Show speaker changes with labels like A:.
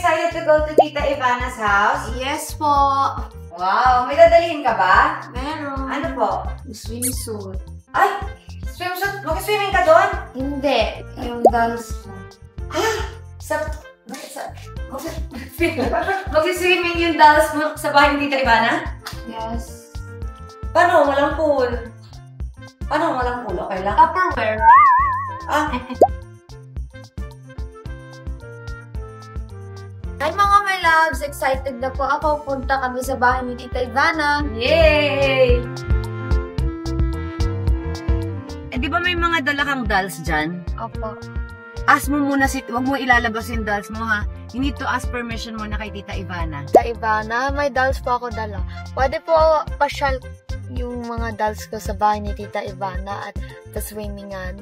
A: excited to go to Tita Ivana's house?
B: Yes po.
A: Wow, may dadalhin ka ba?
B: Meron.
A: Ano po?
B: Swimsuit.
A: Ay, swimsuit. Mag-swimming ka doon?
B: Hindi. Yung dolls po.
A: Mag-swimming yung dolls mo sa bahay ni Tita Ivana?
B: Yes.
A: Paano? Walang pool. Paano? Walang pool? Okay lang?
B: Tupperware. Hi mga my loves! Excited na po ako. Punta kami sa bahay ni Tita Ivana.
A: Yay! Eh, di ba may mga dala kang dolls dyan?
B: Opo.
A: Ask mo muna, wag mo ilalabas yung dolls mo ha. You need to ask permission muna kay Tita Ivana.
B: Tita Ivana, may dolls po ako dala. Pwede po pasyal yung mga dolls ko sa bahay ni Tita Ivana at sa swimmingan.